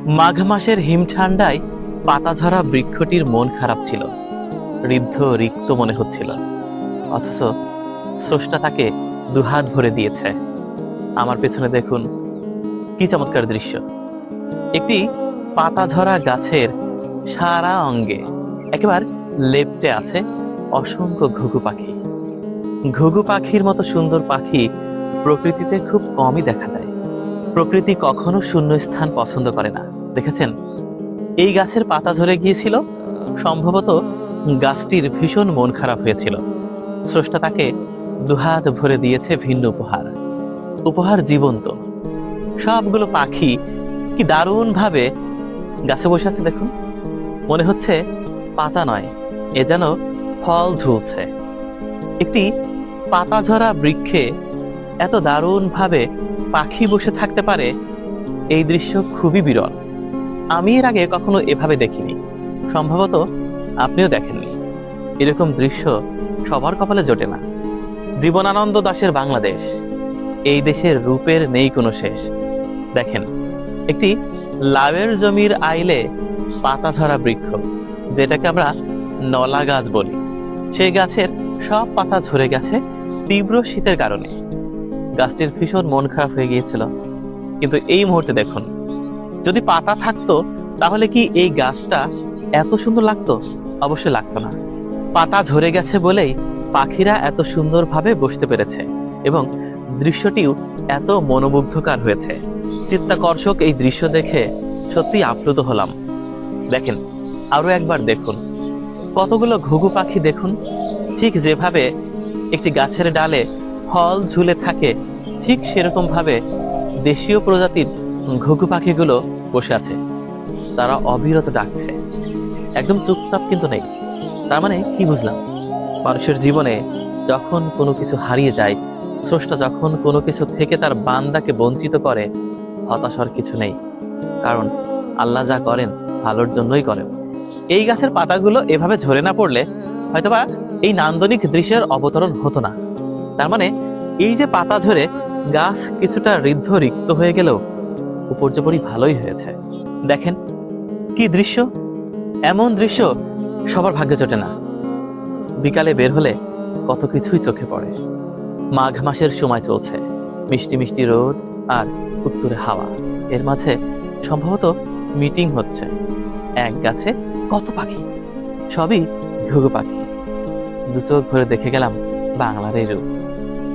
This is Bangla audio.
মাঘ মাসের হিম ঠান্ডায় পাতাঝরা বৃক্ষটির মন খারাপ ছিল, ঋদ্ধ রিক্ত মনে হচ্ছিল। অথচ স্রষ্টা তাকে দুহাত ভরে দিয়েছে। আমার পেছনে দেখুন কি চমৎকার দৃশ্য। একটি পাতাঝরা গাছের সারা অঙ্গে একেবারে লেপ্টে আছে অসংখ্য ঘুঘু পাখি। ঘুঘু পাখির মতো সুন্দর পাখি প্রকৃতিতে খুব কমই দেখা যায়। প্রকৃতি কখনো শূন্য স্থান পছন্দ করে না, দেখেছেন? এই গাছের পাতা ঝরে গিয়েছিল, সম্ভবত গাছটির ভীষণ মন খারাপ হয়েছিল। স্রষ্টা তাকে দুহাত ভরে দিয়েছে ভিন্ন উপহার। উপহার জীবন্ত। সবগুলো পাখি কি দারুণ ভাবে গাছে বসে আছে দেখুন। মনে হচ্ছে পাতা নয়, এ যেন ফল ঝুলছে। একটি পাতাঝরা বৃক্ষে এত দারুণ ভাবে পাখি বসে থাকতে পারে, এই দৃশ্য খুবই বিরল। আমি এর আগে কখনো এভাবে দেখিনি, সম্ভবত আপনিও দেখেননি। এরকম দৃশ্য সবার কপালে জোটে না। জীবনানন্দ দাশের বাংলাদেশ, এই দেশের রূপের নেই কোনো শেষ। দেখেন, একটি লাউয়ের জমির আইলে পাতাঝরা বৃক্ষ, যেটাকে আমরা নলা গাছ বলি, সেই গাছের সব পাতা ঝরে গেছে তীব্র শীতের কারণে। গাছটির ভীষণ মন খারাপ হয়ে গিয়েছিল, কিন্তু এই মুহূর্তে দেখুন, যদি পাতা থাকতো তাহলে কি এই গাছটা এত সুন্দর লাগতো? অবশ্যই লাগতো না। পাতা ঝরে গেছে বলেই পাখিরা এত সুন্দরভাবে বসতে পেরেছে এবং দৃশ্যটিও এত মনোমুগ্ধকর হয়েছে। চিত্তাকর্ষক এই দৃশ্য দেখে সত্যি আপ্লুত হলাম। দেখেন, আরো একবার দেখুন, কতগুলো ঘুঘু পাখি দেখুন। ঠিক যেভাবে একটি গাছের ডালে ফল ঝুলে থাকে, ঠিক সেরকম ভাবে দেশীয় প্রজাতির ঘুঘু পাখিগুলো বসে আছে। তারা অবিরত ডাকছে, একদম চুপচাপ কিন্তু নেই। তার মানে কি বুঝলাম? মানুষের জীবনে যখন কোনো কিছু হারিয়ে যায়, স্রষ্টা যখন কোনো কিছু থেকে তার বান্দাকে বঞ্চিত করে, হতাশার কিছু নেই। কারণ আল্লাহ যা করেন ভালোর জন্যই করেন। এই গাছের পাতাগুলো এভাবে ঝরে না পড়লে হয়তোবা এই নান্দনিক দৃশ্যের অবতরণ হতো না। তার মানে এই যে পাতা ঝরে গাছ কিছুটা ঋদ্ধ রিক্ত হয়ে গেলেও উপর্যুপরি ভালোই হয়েছে। দেখেন কি দৃশ্য! এমন দৃশ্য সবার ভাগ্যে জোটে না। বিকালে বের হলে কত কিছুই চোখে পড়ে। মাঘ মাসের সময় চলছে, মিষ্টি মিষ্টি রোদ আর উত্তরে হাওয়া। এর মাঝে সম্ভবত মিটিং হচ্ছে। এক গাছে কত পাখি, সবই ঘুঘু পাখি। দু চোখ ভরে দেখে গেলাম বাংলার এই রূপ।